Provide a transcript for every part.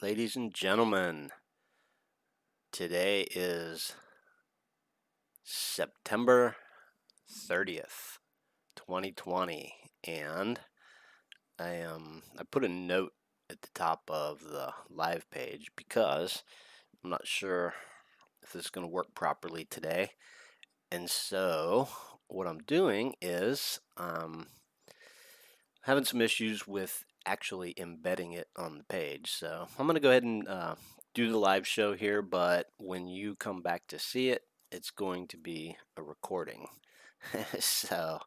Ladies and gentlemen, today is September 30th, 2020, and I put a note at the top of the live page because I'm not sure if this is going to work properly today. And so what I'm doing is having some issues with actually embedding it on the page. So I'm going to go ahead and do the live show here, but when you come back to see it, it's going to be a recording. So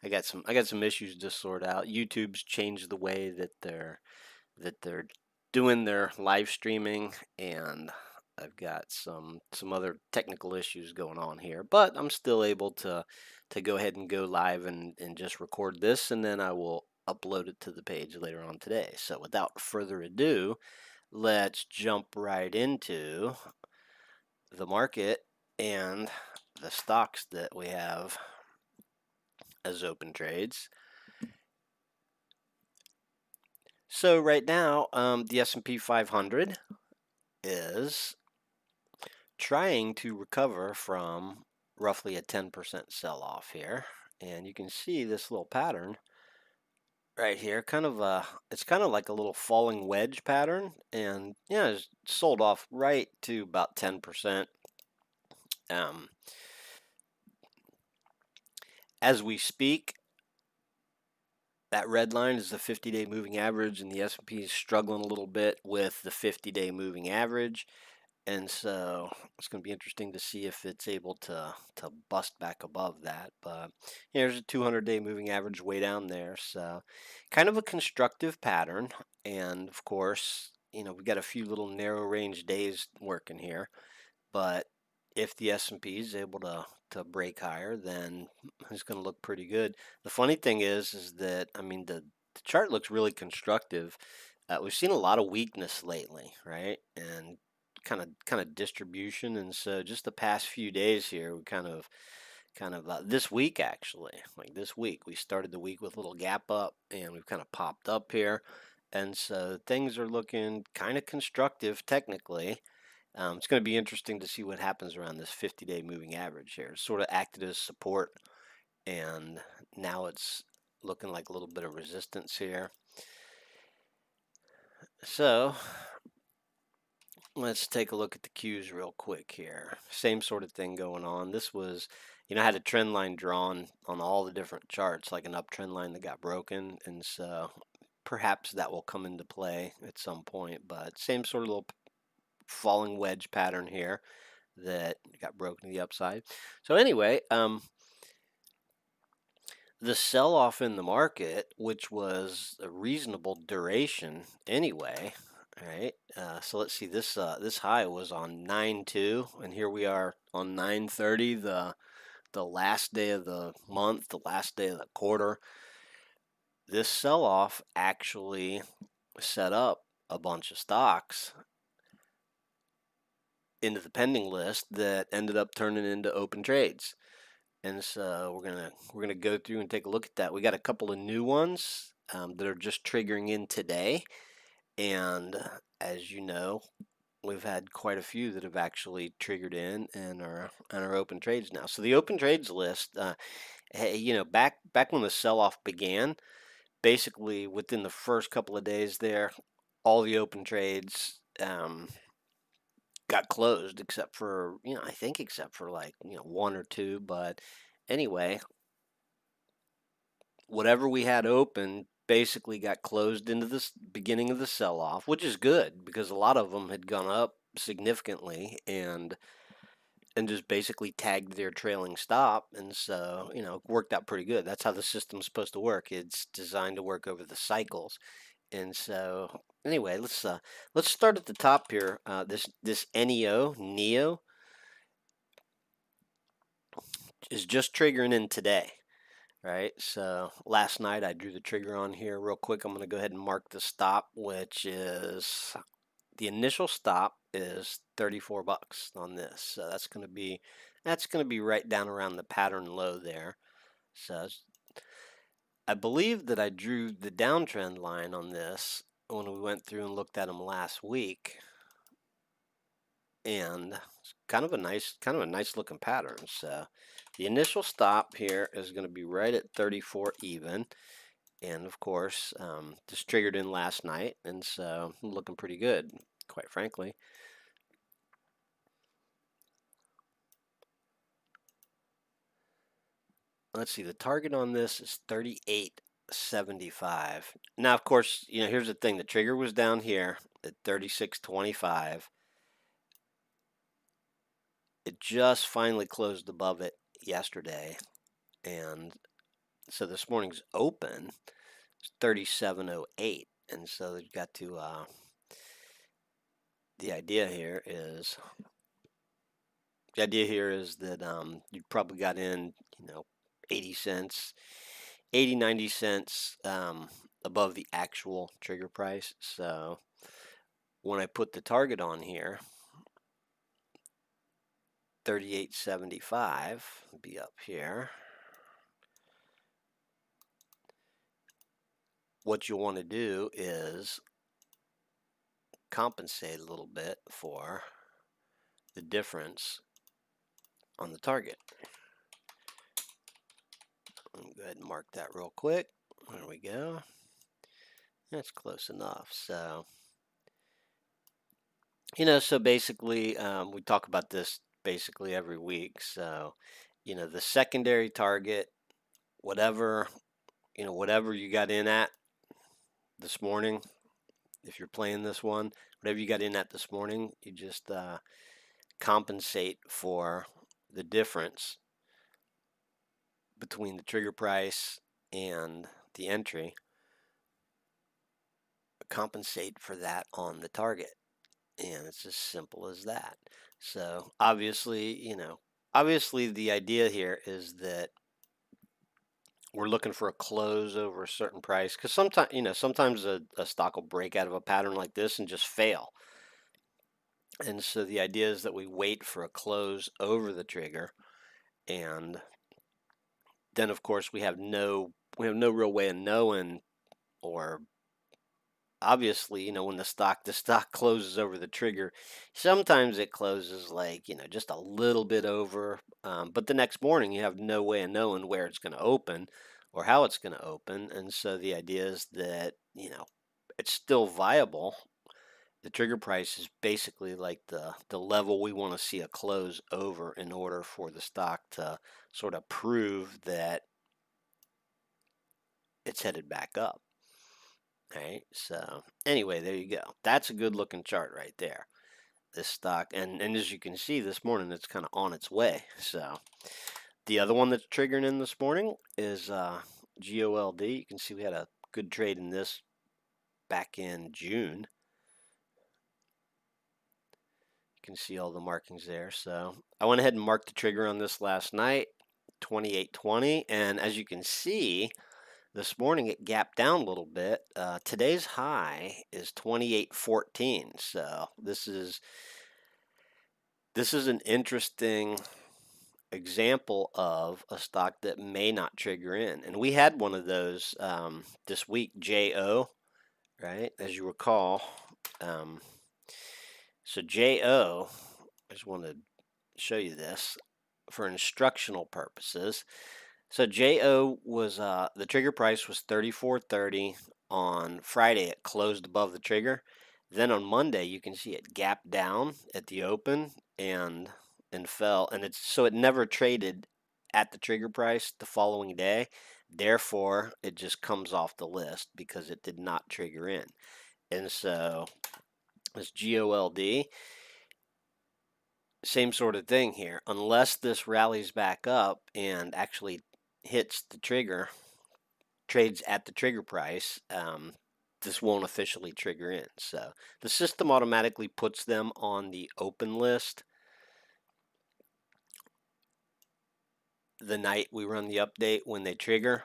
I got some issues to sort out. YouTube's changed the way that they're doing their live streaming, and I've got some other technical issues going on here, but I'm still able to go ahead and go live and just record this, and then I will upload it to the page later on today. So without further ado, let's jump right into the market and the stocks that we have as open trades. So right now, the S&P 500 is trying to recover from roughly a 10% sell-off here, and you can see this little pattern right here, it's kind of like a little falling wedge pattern, and yeah, it's sold off right to about 10%. As we speak, that red line is the 50-day moving average, and the S&P is struggling a little bit with the 50-day moving average. And so it's going to be interesting to see if it's able to bust back above that. But there's a 200-day moving average way down there. So kind of a constructive pattern. And of course, we've got a few little narrow range days working here. But if the S&P is able to break higher, then it's going to look pretty good. The funny thing is that, the chart looks really constructive. We've seen a lot of weakness lately, right? And kind of distribution, and so just the past few days here, we kind of this week, actually, like this week, we started the week with a little gap up, and we've kind of popped up here, and so things are looking kind of constructive technically. It's going to be interesting to see what happens around this 50-day moving average here. It's sort of acted as support, and now it's looking like a little bit of resistance here. So let's take a look at the Qs real quick here. Same sort of thing going on. This was, I had a trend line drawn on all the different charts, like an uptrend line that got broken, and so perhaps that will come into play at some point. But same sort of little falling wedge pattern here that got broken to the upside. So anyway, the sell-off in the market, which was a reasonable duration anyway. All right, so let's see. This high was on 9/2, and here we are on 9/30, the last day of the month, the last day of the quarter. This sell-off actually set up a bunch of stocks into the pending list that ended up turning into open trades. And so we're gonna go through and take a look at that. We got a couple of new ones that are just triggering in today. And as you know, we've had quite a few that have actually triggered in and are open trades now. So the open trades list, back when the sell-off began, basically within the first couple of days there, all the open trades got closed except for, I think except for like, one or two. But anyway, whatever we had open basically got closed into the beginning of the sell-off, which is good because a lot of them had gone up significantly and just basically tagged their trailing stop, and so it worked out pretty good. That's how the system's supposed to work. It's designed to work over the cycles. And so anyway, let's start at the top here. This NEO is just triggering in today. Right, so last night I drew the trigger on here real quick. I'm going to go ahead and mark the stop, which is the initial stop is 34 bucks on this. So that's going to be right down around the pattern low there. So I believe that I drew the downtrend line on this, when we went through and looked at them last week, and it's kind of a nice looking pattern. So the initial stop here is going to be right at 34 even, and of course this triggered in last night, and so looking pretty good, quite frankly. Let's see, the target on this is 38.75. Now, of course, here's the thing: the trigger was down here at 36.25. It just finally closed above it yesterday, and so this morning's open is 37.08, and so you've got to the idea here is that you probably got in 80 cents, 90 cents above the actual trigger price. So when I put the target on here, 38.75 will be up here. What you'll want to do is compensate a little bit for the difference on the target. Let me go ahead and mark that real quick. There we go. That's close enough. So, so basically, we talk about this basically every week. So, the secondary target, whatever you got in at this morning, if you're playing this one, whatever you got in at this morning, you just compensate for the difference between the trigger price and the entry. Compensate for that on the target, and it's as simple as that. So obviously the idea here is that we're looking for a close over a certain price, because sometimes a stock will break out of a pattern like this and just fail. And so the idea is that we wait for a close over the trigger, and then of course we have no real way of knowing, or obviously, when the stock closes over the trigger, sometimes it closes like, just a little bit over, but the next morning you have no way of knowing where it's going to open or how it's going to open. And so the idea is that, it's still viable. The trigger price is basically like the level we want to see a close over in order for the stock to sort of prove that it's headed back up. All right, so anyway, there you go. That's a good looking chart right there. This stock, and as you can see this morning, it's kind of on its way. So the other one that's triggering in this morning is GOLD. You can see we had a good trade in this back in June. You can see all the markings there. So I went ahead and marked the trigger on this last night, 28.20, and as you can see, this morning it gapped down a little bit. Today's high is 28.14. So this is an interesting example of a stock that may not trigger in. And we had one of those this week, JO, right? As you recall. So JO, I just want to show you this for instructional purposes. So JO was the trigger price was 34.30 on Friday. It closed above the trigger. Then on Monday, you can see it gapped down at the open and fell, and it never traded at the trigger price the following day. Therefore, it just comes off the list because it did not trigger in. And so this GOLD, same sort of thing here. Unless this rallies back up and actually hits the trigger, trades at the trigger price, this won't officially trigger in. So the system automatically puts them on the open list the night we run the update when they trigger,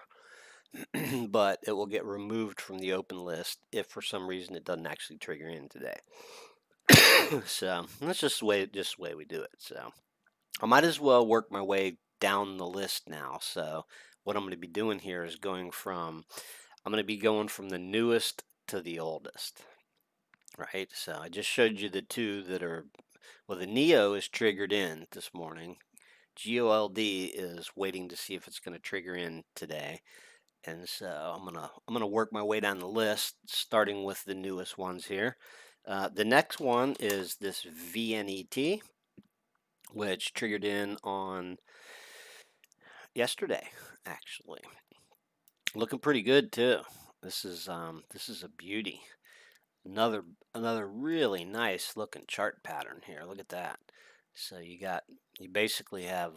but it will get removed from the open list if for some reason it doesn't actually trigger in today. So that's just the way we do it. So I might as well work my way down the list now. So what I'm going to be doing here is I'm going to be going from the newest to the oldest, right? So I just showed you the two that are, well, the Neo is triggered in this morning. GOLD is waiting to see if it's going to trigger in today. And so I'm gonna work my way down the list, starting with the newest ones here. The next one is this VNET, which triggered in on yesterday, actually. Looking pretty good too. This is a beauty. Another really nice looking chart pattern here. Look at that. So you basically have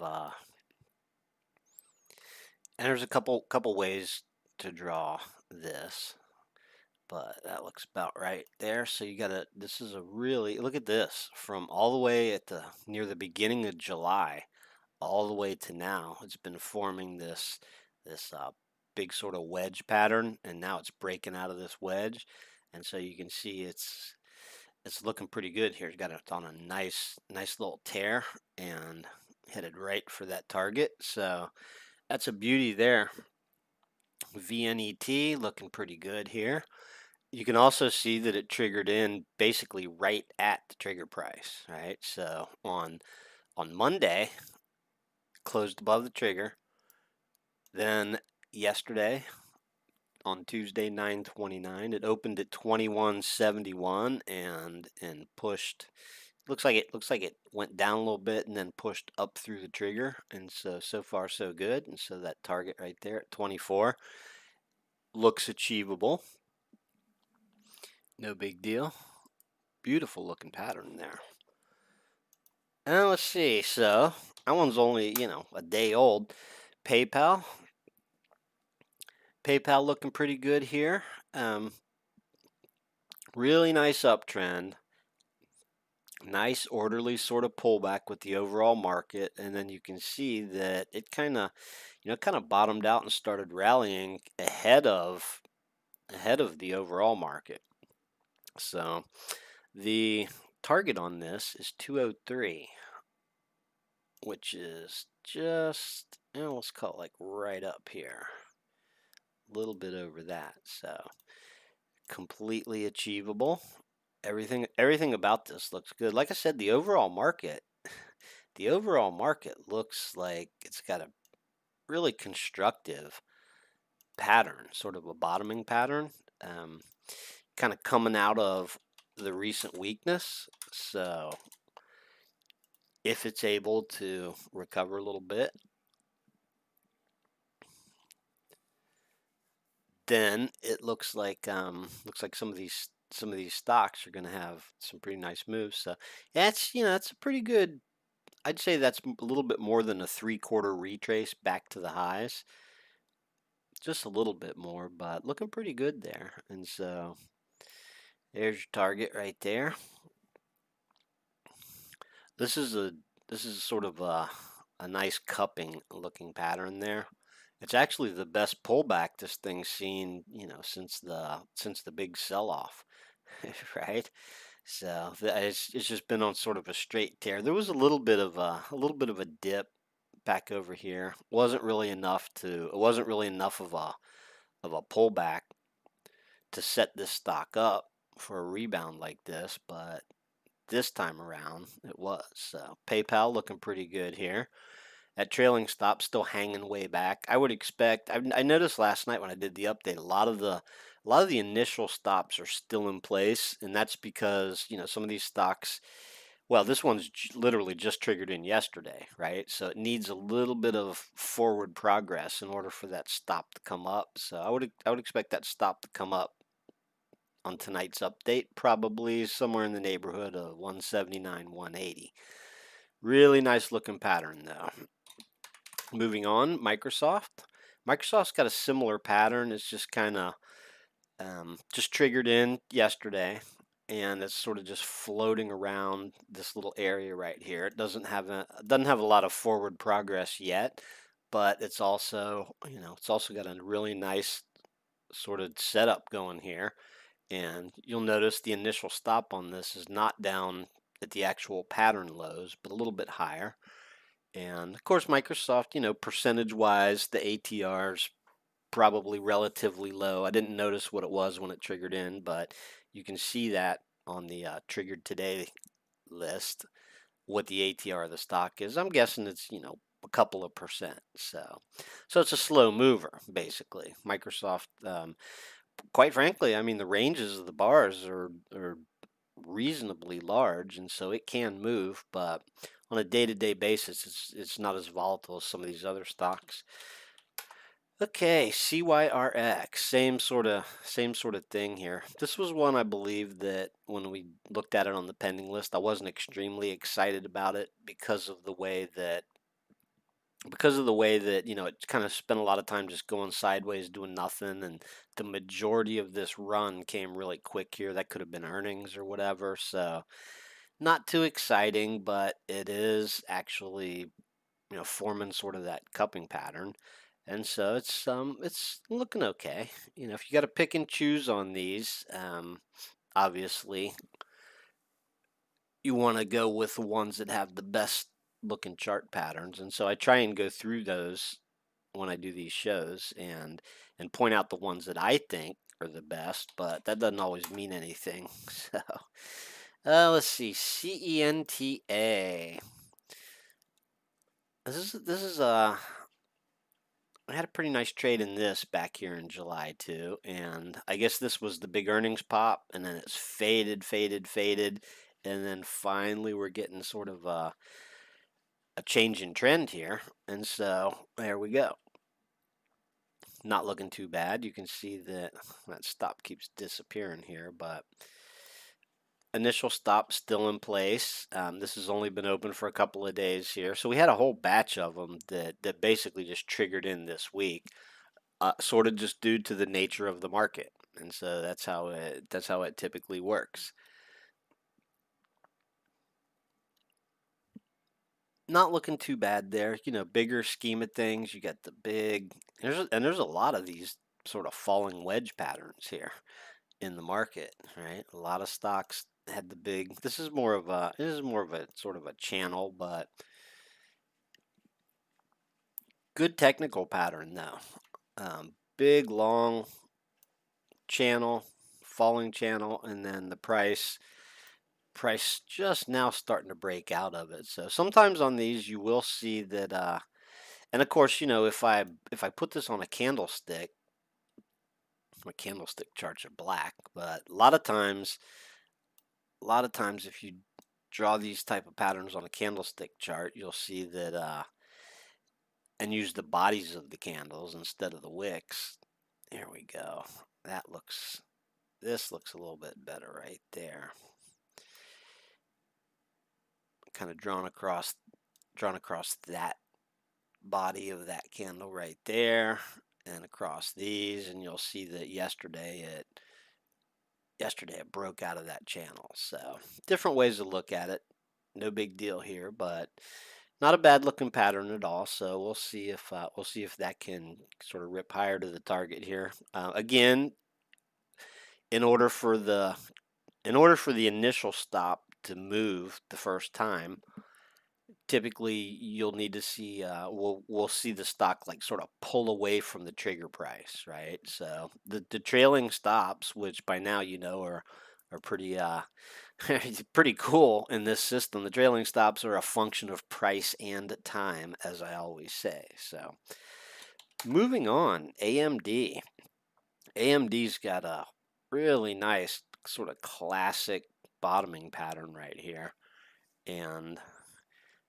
and there's a couple ways to draw this, but that looks about right there. So this is a really, look at this, from all the way near the beginning of July all the way to now. It's been forming this big sort of wedge pattern, and now it's breaking out of this wedge, and so you can see it's looking pretty good here. It's got it on a nice little tear and headed right for that target. So that's a beauty there. VNET looking pretty good here. You can also see that it triggered in basically right at the trigger price, right? So on Monday, closed above the trigger. Then yesterday, on Tuesday, 9/29, it opened at 21.71 and pushed. Looks like it went down a little bit and then pushed up through the trigger. And so far so good. And so that target right there at 24 looks achievable. No big deal. Beautiful looking pattern there. And let's see. So that one's only, a day old. PayPal looking pretty good here. Really nice uptrend. Nice orderly sort of pullback with the overall market, and then you can see that it kind of bottomed out and started rallying ahead of the overall market. So the target on this is 203, which is just, let's call it like right up here, a little bit over that. So completely achievable. Everything about this looks good. Like I said, the overall market looks like it's got a really constructive pattern, sort of a bottoming pattern, kind of coming out of the recent weakness. So if it's able to recover a little bit, then it looks like some of these stocks are going to have some pretty nice moves. So that's that's a pretty good. I'd say that's a little bit more than a 3/4 retrace back to the highs. Just a little bit more, but looking pretty good there. And so there's your target right there. This is sort of a nice cupping looking pattern there. It's actually the best pullback this thing's seen, since the big sell-off, right? So it's just been on sort of a straight tear. There was a little bit of a dip back over here. It wasn't really enough of a pullback to set this stock up for a rebound like this, but this time around it was. So PayPal looking pretty good here. That trailing stop still hanging way back. I would expect. I noticed last night when I did the update, a lot of the initial stops are still in place, and that's because some of these stocks. Well, this one's literally just triggered in yesterday, right? So it needs a little bit of forward progress in order for that stop to come up. So I would expect that stop to come up on tonight's update, probably somewhere in the neighborhood of 179, 180. Really nice looking pattern though. Moving on, Microsoft. Microsoft's got a similar pattern. It's just kind of just triggered in yesterday, and it's sort of just floating around this little area right here. It doesn't have a lot of forward progress yet, but it's also got a really nice sort of setup going here. And you'll notice the initial stop on this is not down at the actual pattern lows, but a little bit higher. And of course, Microsoft, percentage-wise, the ATR's probably relatively low. I didn't notice what it was when it triggered in, but you can see that on the triggered today list what the ATR of the stock is. I'm guessing it's, a couple of percent. So it's a slow mover, basically. Microsoft, quite frankly, I mean, the ranges of the bars are reasonably large, and so it can move, but on a day-to-day basis, it's not as volatile as some of these other stocks. Okay, CYRX, same sort of thing here. This was one I believe that when we looked at it on the pending list, I wasn't extremely excited about it because of the way that it kind of spent a lot of time just going sideways, doing nothing, and the majority of this run came really quick here. That could have been earnings or whatever, so not too exciting, but it is actually forming sort of that cupping pattern. And so it's looking okay. If you got to pick and choose on these, obviously you want to go with the ones that have the best looking chart patterns. And so I try and go through those when I do these shows and point out the ones that I think are the best, but that doesn't always mean anything. So let's see, CENTA. This is I had a pretty nice trade in this back here in July too, and I guess this was the big earnings pop, and then it's faded, faded, faded, and then finally we're getting sort of a change in trend here, and so there we go. Not looking too bad. You can see that stop keeps disappearing here, but initial stop still in place. This has only been open for a couple of days here, so we had a whole batch of them that basically just triggered in this week. Sort of just due to the nature of the market, and so that's how it typically works. Not looking too bad there. Bigger scheme of things. You got the big there's a lot of these sort of falling wedge patterns here in the market, right? A lot of stocks had the big. This is more of a sort of a channel, but good technical pattern though. Big long channel, falling channel, and then the price just now starting to break out of it. So sometimes on these you will see that and of course, if I put this on a candlestick, my candlestick charts are black, but a lot of times if you draw these type of patterns on a candlestick chart, you'll see that and use the bodies of the candles instead of the wicks. There we go. This looks a little bit better right there. Kind of drawn across that body of that candle right there and across these, and you'll see that yesterday it broke out of that channel. So different ways to look at it. No big deal here, but not a bad looking pattern at all. So we'll see if that can sort of rip higher to the target here. Again, in order for the initial stop to move the first time, typically you'll need to see we'll see the stock like sort of pull away from the trigger price, right? So the trailing stops, which by now are pretty pretty cool in this system. The trailing stops are a function of price and time, as I always say. So moving on, AMD's got a really nice sort of classic bottoming pattern right here, and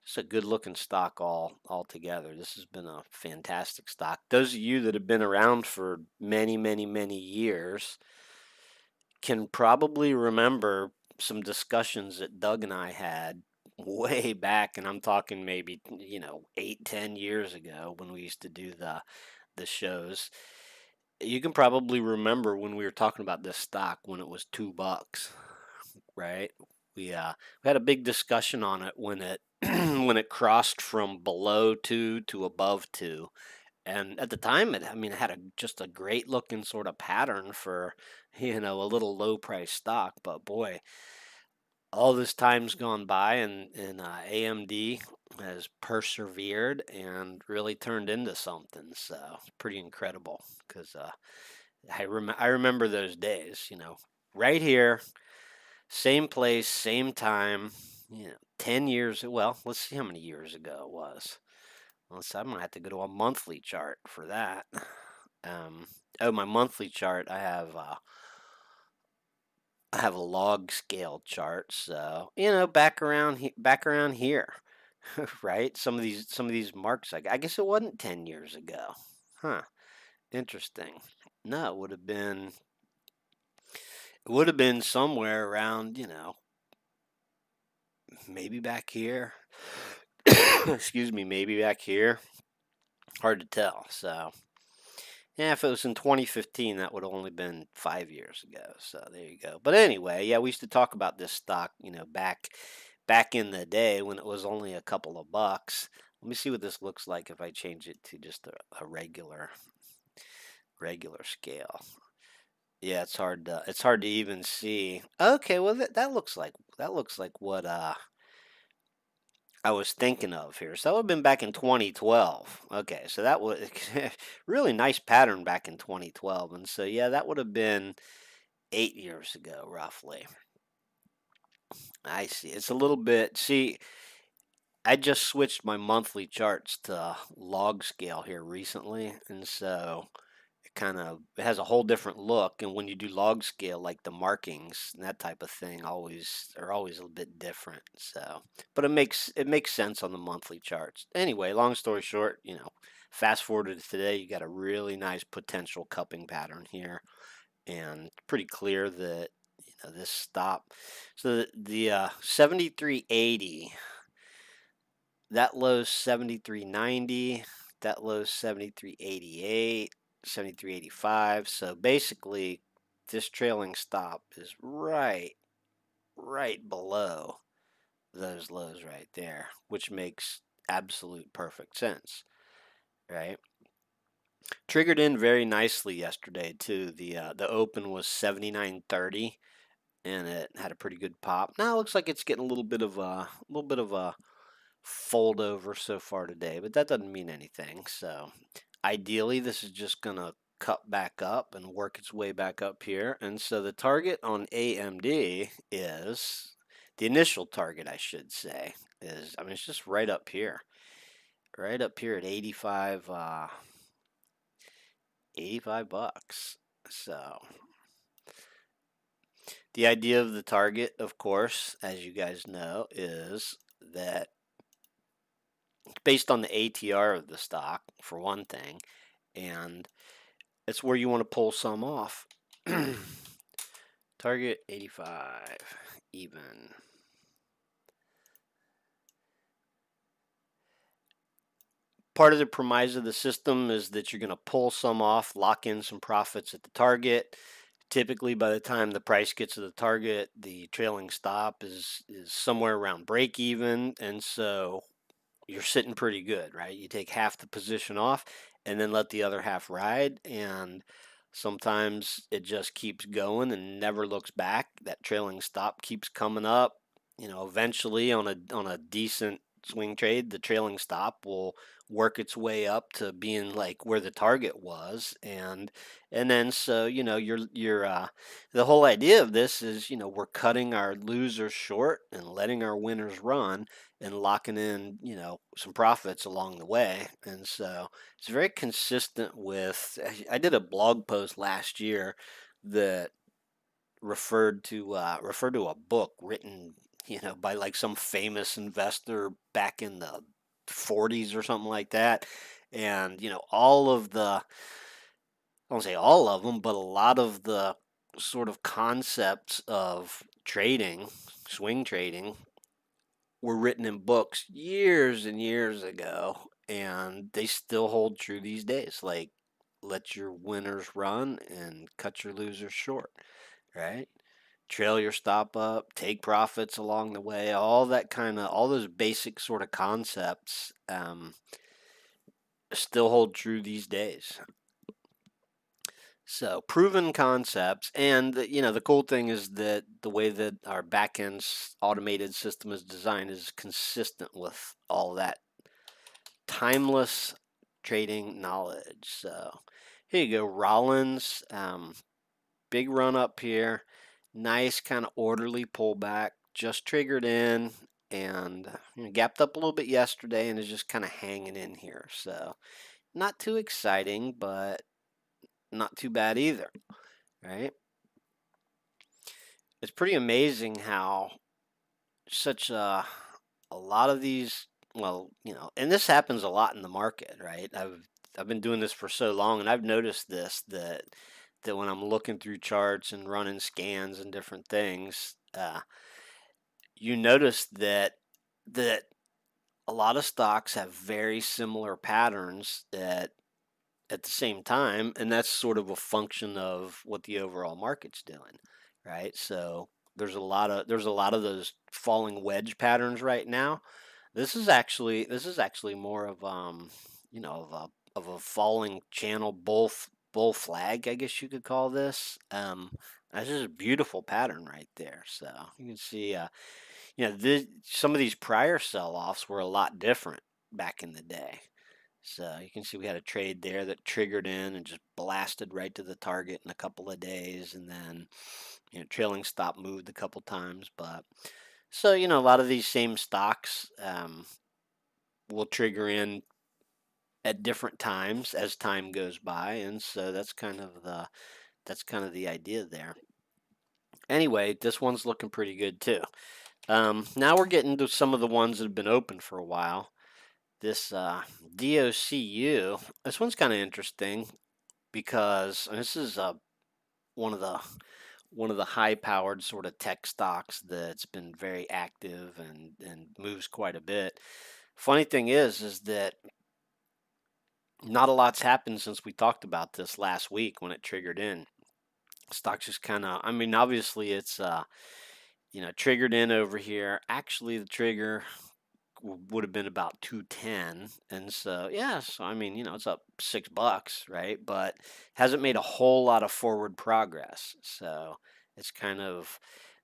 it's a good looking stock all together. This has been a fantastic stock. Those of you that have been around for many, many, many years can probably remember some discussions that Doug and I had way back, and I'm talking maybe 8-10 years ago when we used to do the shows. You can probably remember when we were talking about this stock when it was $2, right? We had a big discussion on it when it when it crossed from below 2 to above 2, and at the time it had just a great looking sort of pattern for a little low price stock. But boy, all this time's gone by, and AMD has persevered and really turned into something. So it's pretty incredible because I remember those days, right here, same place, same time, 10 years. Well, let's see how many years ago it was. I'm gonna have to go to a monthly chart for that. Um, oh, my monthly chart. I have a log scale chart. So back around here, right? Some of these marks. I guess it wasn't 10 years ago, huh? Interesting. No, it would have been somewhere around, maybe back here. Excuse me, maybe back here. Hard to tell. So, yeah, if it was in 2015, that would have only been 5 years ago. So there you go. But anyway, yeah, we used to talk about this stock, back in the day when it was only a couple of bucks. Let me see what this looks like if I change it to just a regular scale. Yeah, it's hard to even see. Okay, well that looks like what I was thinking of here. So that would have been back in 2012. Okay, so that was really nice pattern back in 2012. And so, yeah, that would have been 8 years ago, roughly. I see. It's a little bit. See, I just switched my monthly charts to log scale here recently. And so it has a whole different look. And when you do log scale, like the markings and that type of thing, are always a bit different. So, but it makes sense on the monthly charts. Anyway, long story short, fast forward to today, you got a really nice potential cupping pattern here, and pretty clear that this stop. So the 73.80, that low's 73.90, that low's 73.88, 73.85. So basically, this trailing stop is right below those lows right there, which makes absolute perfect sense, right? Triggered in very nicely yesterday too. The open was 79.30, and it had a pretty good pop. Now it looks like it's getting a little bit of a fold over so far today, but that doesn't mean anything. So ideally, this is just going to cut back up and work its way back up here. And so the target on AMD is the initial target, I should say, it's just right up here. Right up here at 85 bucks. So the idea of the target, of course, as you guys know, is that based on the ATR of the stock, for one thing, and it's where you want to pull some off. Target 85 even. Part of the premise of the system is that you're going to pull some off, lock in some profits at the target. Typically, by the time the price gets to the target, the trailing stop is somewhere around break even, and so you're sitting pretty good, right? You take half the position off and then let the other half ride, and sometimes it just keeps going and never looks back. That trailing stop keeps coming up. Eventually on a decent swing trade, the trailing stop will work its way up to being like where the target was, and then so you're the whole idea of this is we're cutting our losers short and letting our winners run and locking in, some profits along the way. And so it's very consistent with. I did a blog post last year that referred to a book written, by like some famous investor back in the 40s or something like that. And all of the, I won't say all of them, but a lot of the sort of concepts of trading, swing trading, were written in books years and years ago, and they still hold true these days. Like, let your winners run and cut your losers short, right? Trail your stop up, take profits along the way, all those basic sort of concepts still hold true these days. So proven concepts, and the cool thing is that the way that our backend automated system is designed is consistent with all that timeless trading knowledge. So here you go, Rollins, big run up here, nice kind of orderly pullback, just triggered in, and gapped up a little bit yesterday and is just kind of hanging in here. So not too exciting, but not too bad either, right? It's pretty amazing how such a lot of these, well, and this happens a lot in the market, right? I've been doing this for so long, and I've noticed that when I'm looking through charts and running scans and different things, you notice that a lot of stocks have very similar patterns at the same time, and that's sort of a function of what the overall market's doing, right? So there's a lot of those falling wedge patterns right now. This is actually more of of a falling channel bull flag, I guess you could call this. That's just a beautiful pattern right there. So you can see, some of these prior sell-offs were a lot different back in the day. So you can see we had a trade there that triggered in and just blasted right to the target in a couple of days, and then trailing stop moved a couple times. But so a lot of these same stocks will trigger in at different times as time goes by, and so that's kind of the idea there. Anyway, this one's looking pretty good too. Now we're getting to some of the ones that have been open for a while. This DOCU, this one's kind of interesting because this is one of the one of the high-powered sort of tech stocks that's been very active and moves quite a bit. Funny thing is that not a lot's happened since we talked about this last week when it triggered in. Stock's just kind of, I mean, obviously it's triggered in over here. Actually, the trigger would have been about 210, and so yeah, so I mean, it's up $6, right? But hasn't made a whole lot of forward progress. So it's kind of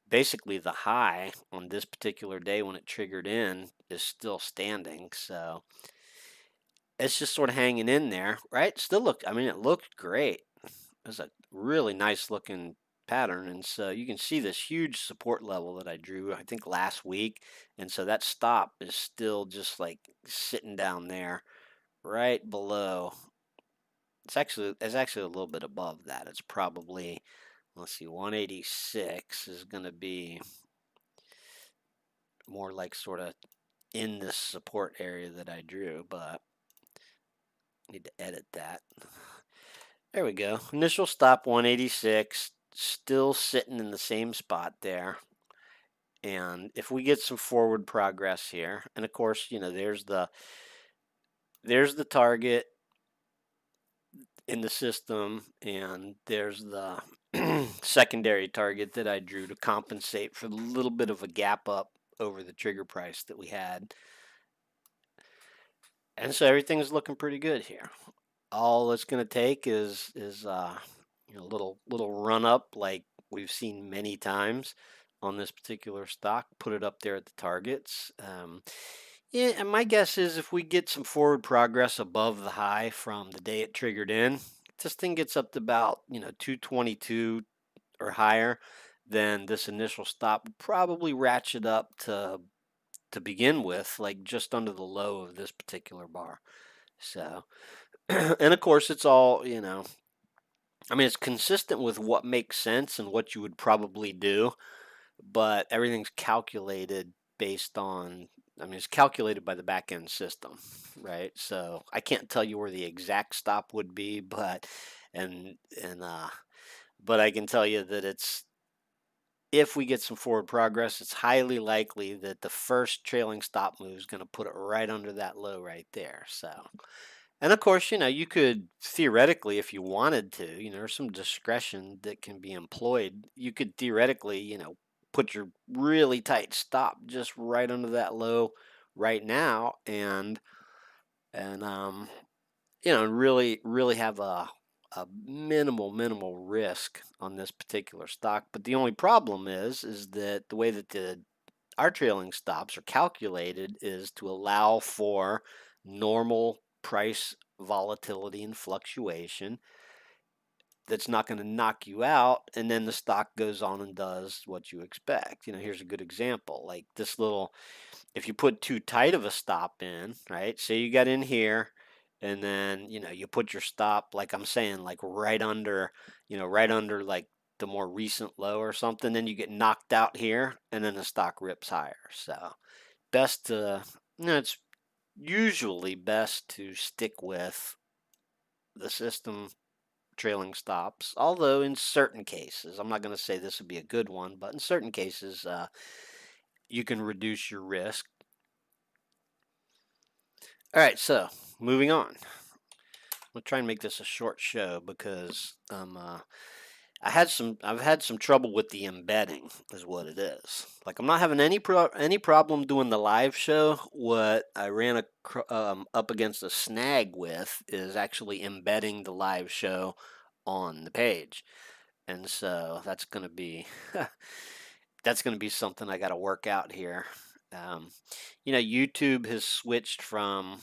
basically the high on this particular day when it triggered in is still standing. So it's just sort of hanging in there, right? Still I mean, it looked great. It's a really nice looking pattern. And so you can see this huge support level that I drew, I think last week. And so that stop is still just like sitting down there right below. It's actually a little bit above that. It's probably, let's see, 186 is going to be more like sort of in this support area that I drew, but I need to edit that. There we go. Initial stop 186, still sitting in the same spot there. And if we get some forward progress here, and of course, there's the target in the system, and there's the secondary target that I drew to compensate for the little bit of a gap up over the trigger price that we had. And so everything's looking pretty good here. All it's going to take is a little run up like we've seen many times on this particular stock. Put it up there at the targets. Yeah, and my guess is if we get some forward progress above the high from the day it triggered in, this thing gets up to about 222 or higher, then this initial stop would probably ratchet up to begin with, like just under the low of this particular bar. So, and of course, it's all, I mean, it's consistent with what makes sense and what you would probably do, but everything's calculated based on, I mean, it's calculated by the back end system, right? So I can't tell you where the exact stop would be, and, and, but I can tell you that if we get some forward progress, it's highly likely that the first trailing stop move is going to put it right under that low right there. So, and of course, you could theoretically, if you wanted to, there's some discretion that can be employed. You could theoretically, put your really tight stop just right under that low right now, and really, really have a minimal risk on this particular stock. But the only problem is that the way that our trailing stops are calculated is to allow for normal price volatility and fluctuation that's not going to knock you out, and then the stock goes on and does what you expect. Here's a good example. Like this little, if you put too tight of a stop in, right? Say you got in here, and then you put your stop, like I'm saying, like right under like the more recent low or something, then you get knocked out here, and then the stock rips higher. So best to, it's usually best to stick with the system trailing stops, although in certain cases, I'm not going to say this would be a good one, but in certain cases, you can reduce your risk. All right, so moving on. I'll try and make this a short show because I've had some trouble with the embedding, is what it is. Like I'm not having any problem doing the live show. What I ran up against a snag with is actually embedding the live show on the page. And so that's going to be something I got to work out here. YouTube has switched from,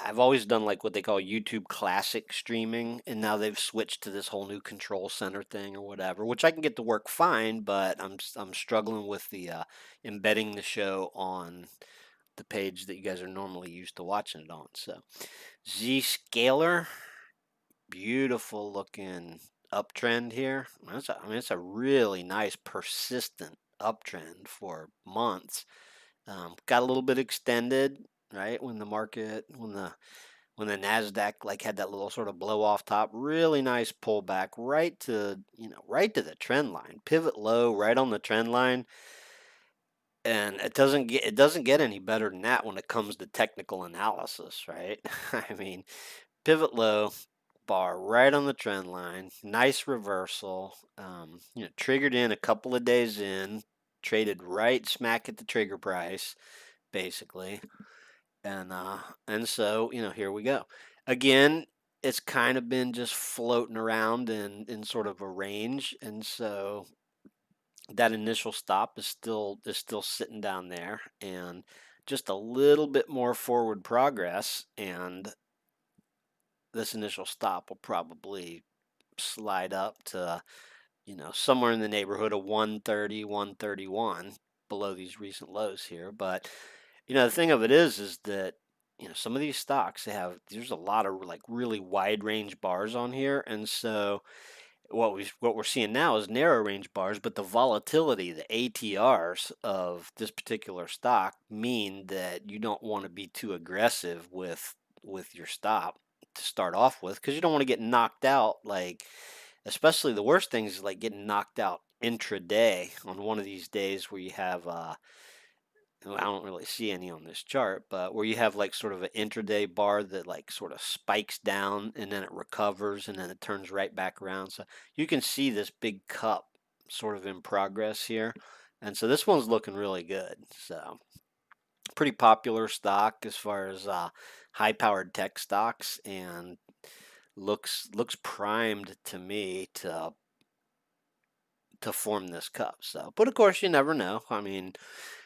I've always done like what they call YouTube Classic streaming, and now they've switched to this whole new control center thing or whatever, which I can get to work fine, but I'm struggling with the embedding the show on the page that you guys are normally used to watching it on. So Zscaler, beautiful looking uptrend here. It's a really nice persistent uptrend for months. Got a little bit extended, right? When the Nasdaq like had that little sort of blow off top, really nice pullback right to the trend line, pivot low right on the trend line, and it doesn't get any better than that when it comes to technical analysis, right? I mean, pivot low, bar right on the trend line, nice reversal. Triggered in a couple of days in, traded right smack at the trigger price, basically, and so here we go. Again, it's kind of been just floating around in sort of a range, and so that initial stop is still sitting down there, and just a little bit more forward progress, and this initial stop will probably slide up to, somewhere in the neighborhood of 130, 131 below these recent lows here. But, the thing of it is that, some of these stocks, there's a lot of like really wide range bars on here. And so what we're seeing now is narrow range bars, but the volatility, the ATRs of this particular stock mean that you don't want to be too aggressive with your stop to start off with, because you don't want to get knocked out. Like, especially the worst things is like getting knocked out intraday on one of these days where you have I don't really see any on this chart, but where you have like sort of an intraday bar that like sort of spikes down and then it recovers and then it turns right back around. So you can see this big cup sort of in progress here. And so this one's looking really good. So pretty popular stock as far as high powered tech stocks, and looks primed to me to form this cup. So, but of course you never know. I mean,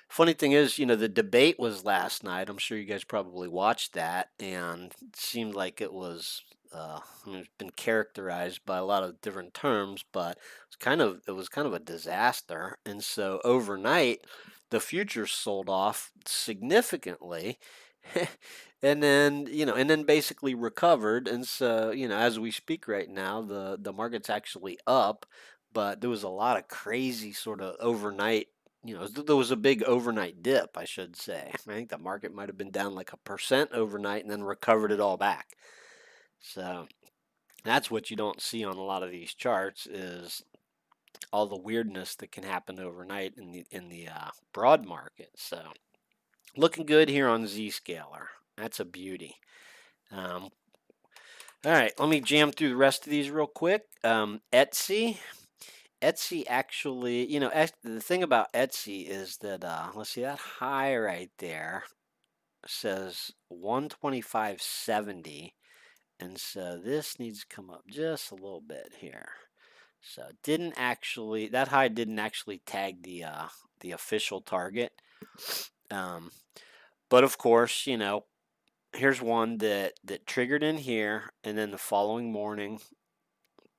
funny thing is, the debate was last night. I'm sure you guys probably watched that, and it seemed like it was, it's been characterized by a lot of different terms, but it was kind of a disaster. And so overnight, the futures sold off significantly, and then basically recovered. And so, as we speak right now, the market's actually up, but there was a lot of crazy sort of overnight, there was a big overnight dip, I should say. I think the market might have been down like 1% overnight and then recovered it all back. So that's what you don't see on a lot of these charts, is all the weirdness that can happen overnight in the broad market. So looking good here on Zscaler. That's a beauty. All right, let me jam through the rest of these real quick. Etsy. Etsy actually, the thing about Etsy is that, let's see, that high right there says 125.70, And so this needs to come up just a little bit here. So it didn't actually, that high didn't actually tag the official target. Um, but of course, you know, here's one that triggered in here, and then the following morning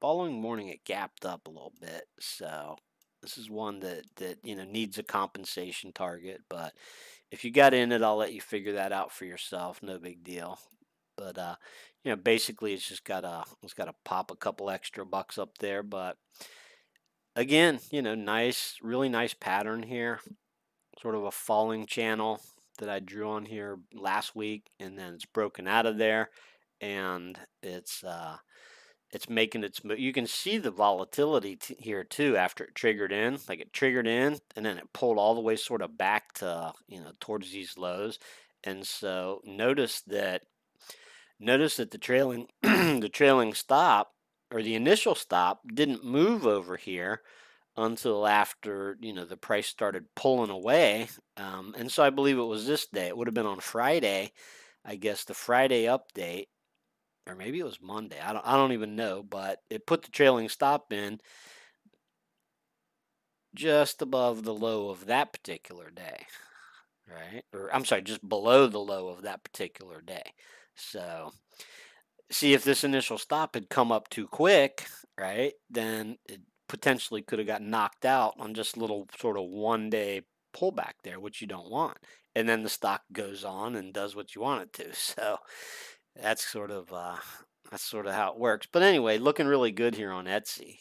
it gapped up a little bit. So this is one that you know needs a compensation target. But if you got in it, I'll let you figure that out for yourself. No big deal. But you know, basically it's gotta pop a couple extra bucks up there. But again, you know, nice, really nice pattern here. Sort of a falling channel that I drew on here last week, and then it's broken out of there, and it's making its move. You can see the volatility here too after it triggered in. Like it triggered in, and then it pulled all the way sort of back to, you know, towards these lows. And so notice that the trailing the trailing stop, or the initial stop, didn't move over here until after, you know, the price started pulling away. And so I believe it was this day. It would have been on Friday, I guess, the Friday update, or maybe it was Monday. I don't even know, but it put the trailing stop in just above the low of that particular day, right? Or I'm sorry, just below the low of that particular day. So see, if this initial stop had come up too quick, right, then it potentially could have got knocked out on just a little sort of 1 day pullback there, which you don't want. And then the stock goes on and does what you want it to. So that's sort of how it works. But anyway, looking really good here on Etsy.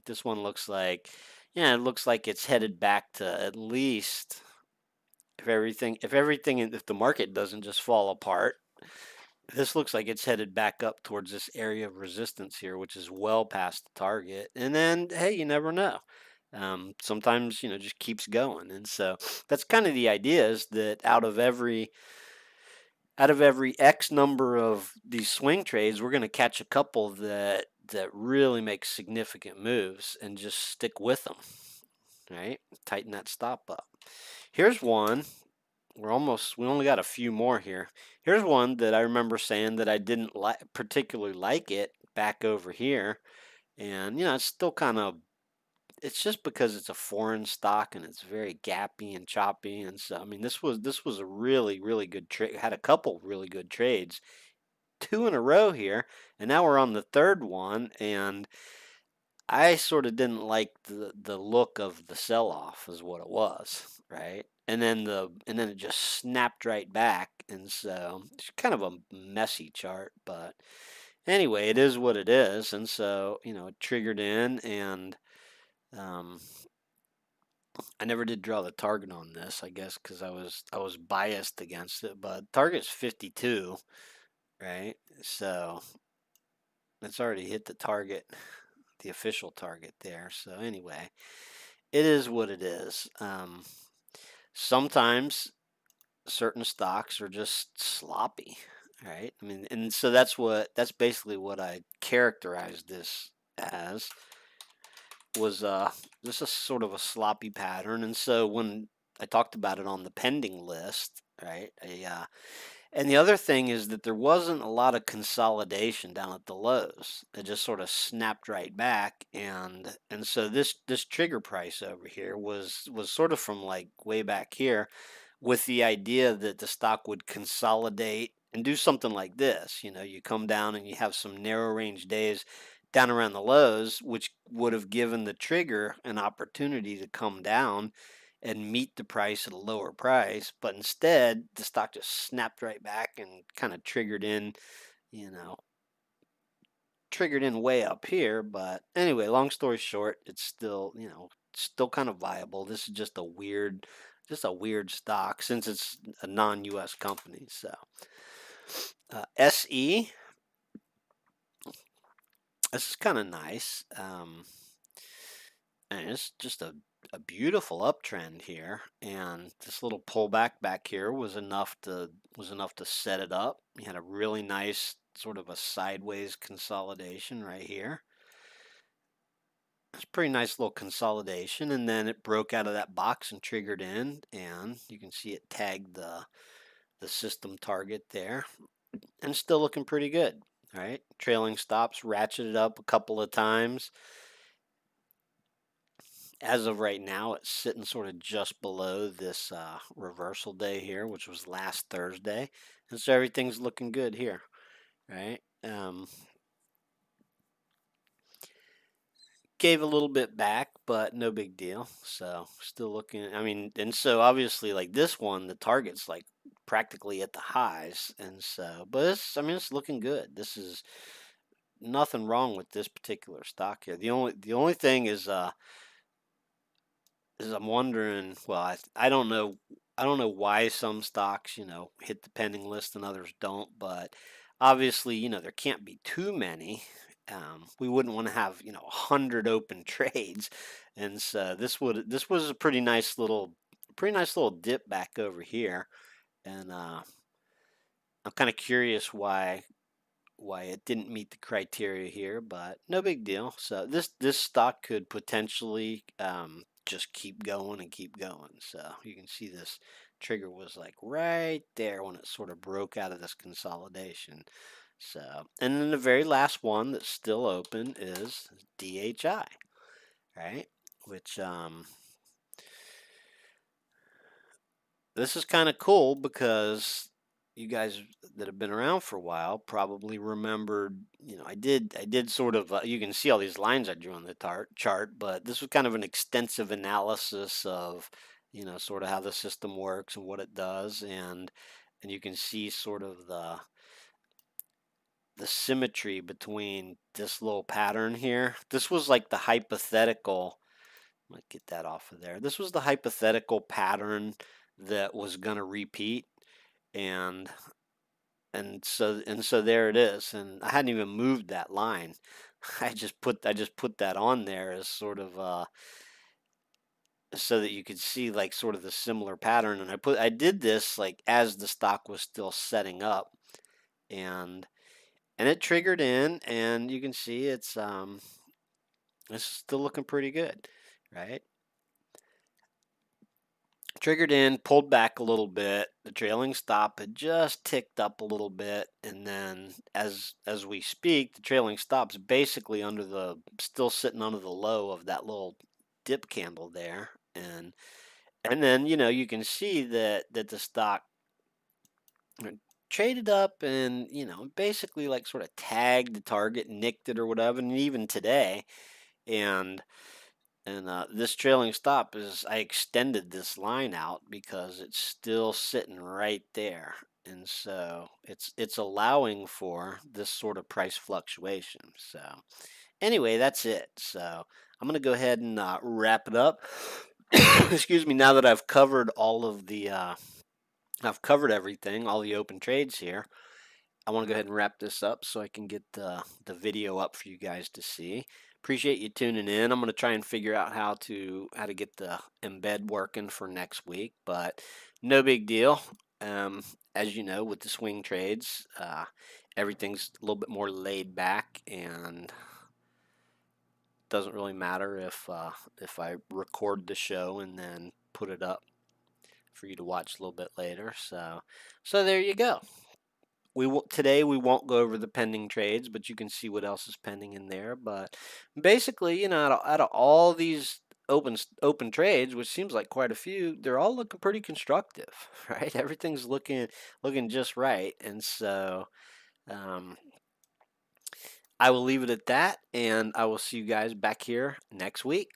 This one looks like, yeah, it looks like it's headed back to at least, if the market doesn't just fall apart, this looks like it's headed back up towards this area of resistance here, which is well past the target. And then, hey, you never know. Sometimes, you know, just keeps going. And so that's kind of the idea, is that out of every X number of these swing trades, we're going to catch a couple that really make significant moves and just stick with them, right? Tighten that stop up. Here's one. We only got a few more here. Here's one that I remember saying that I didn't particularly like it back over here. And, you know, it's just because it's a foreign stock and it's very gappy and choppy. And so, I mean, this was a really, really good trade. Had a couple really good trades, two in a row here. And now we're on the third one. And I sort of didn't like the look of the sell-off, is what it was, right? And then it just snapped right back, and so it's kind of a messy chart, but anyway, it is what it is. And so, you know, it triggered in, and um, I never did draw the target on this, I guess, because I was biased against it. But target's 52, right? So it's already hit the target, the official target there. So anyway, it is what it is. Sometimes certain stocks are just sloppy, right? I mean, and so that's basically what I characterized this as, was just a sort of a sloppy pattern. And so when I talked about it on the pending list, right? And the other thing is that there wasn't a lot of consolidation down at the lows. It just sort of snapped right back, and so this trigger price over here was sort of from like way back here, with the idea that the stock would consolidate and do something like this. You know, you come down and you have some narrow range days down around the lows, which would have given the trigger an opportunity to come down and meet the price at a lower price. But instead, the stock just snapped right back and kind of you know, triggered in way up here. But anyway, long story short, it's still, you know, still kind of viable. This is just a weird stock, since it's a non-US company. So SE, this is kind of nice. And it's just a beautiful uptrend here, and this little pullback back here was enough to set it up. You had a really nice sort of a sideways consolidation right here. It's a pretty nice little consolidation, and then it broke out of that box and triggered in, and you can see it tagged the system target there, and still looking pretty good. All right, trailing stops ratcheted up a couple of times. As of right now, it's sitting sort of just below this reversal day here, which was last Thursday. And so everything's looking good here, right? Gave a little bit back, but no big deal. So still looking, I mean, and so obviously like this one, the target's like practically at the highs. And so, but it's, I mean, it's looking good. This is nothing wrong with this particular stock here. The only thing is I'm wondering, well, I don't know. I don't know why some stocks, hit the pending list and others don't, but obviously, there can't be too many. We wouldn't want to have, 100 open trades, and so this was a pretty nice little dip back over here, and I'm kind of curious why it didn't meet the criteria here, but no big deal. So this stock could potentially just keep going and keep going. So you can see this trigger was like right there when it sort of broke out of this consolidation. So, and then the very last one that's still open is DHI, right? Which this is kind of cool because you guys that have been around for a while probably remembered, I did sort of, you can see all these lines I drew on the chart, but this was kind of an extensive analysis of, sort of how the system works and what it does. And you can see sort of the symmetry between this little pattern here. This was like the hypothetical, might get that off of there. This was the hypothetical pattern that was going to repeat. And so there it is, and I hadn't even moved that line. I just put that on there as sort of so that you could see like sort of the similar pattern. And I did this like as the stock was still setting up, and it triggered in, and you can see it's still looking pretty good, right? Triggered in, pulled back a little bit. The trailing stop had just ticked up a little bit, and then as we speak, the trailing stop's basically still sitting under the low of that little dip candle there, and then you can see that the stock traded up and basically like sort of tagged the target, nicked it or whatever, and even today, and this trailing stop I extended this line out because it's still sitting right there. And so it's allowing for this sort of price fluctuation. So anyway, that's it. So I'm going to go ahead and wrap it up. Excuse me, now that I've covered I've covered everything, all the open trades here. I want to go ahead and wrap this up so I can get the video up for you guys to see. Appreciate you tuning in. I'm going to try and figure out how to get the embed working for next week, but no big deal. As you know, with the swing trades, everything's a little bit more laid back, and doesn't really matter if I record the show and then put it up for you to watch a little bit later. So there you go. Today we won't go over the pending trades, but you can see what else is pending in there. But basically, out of all these open trades, which seems like quite a few, they're all looking pretty constructive, right? Everything's looking just right, and so I will leave it at that, and I will see you guys back here next week.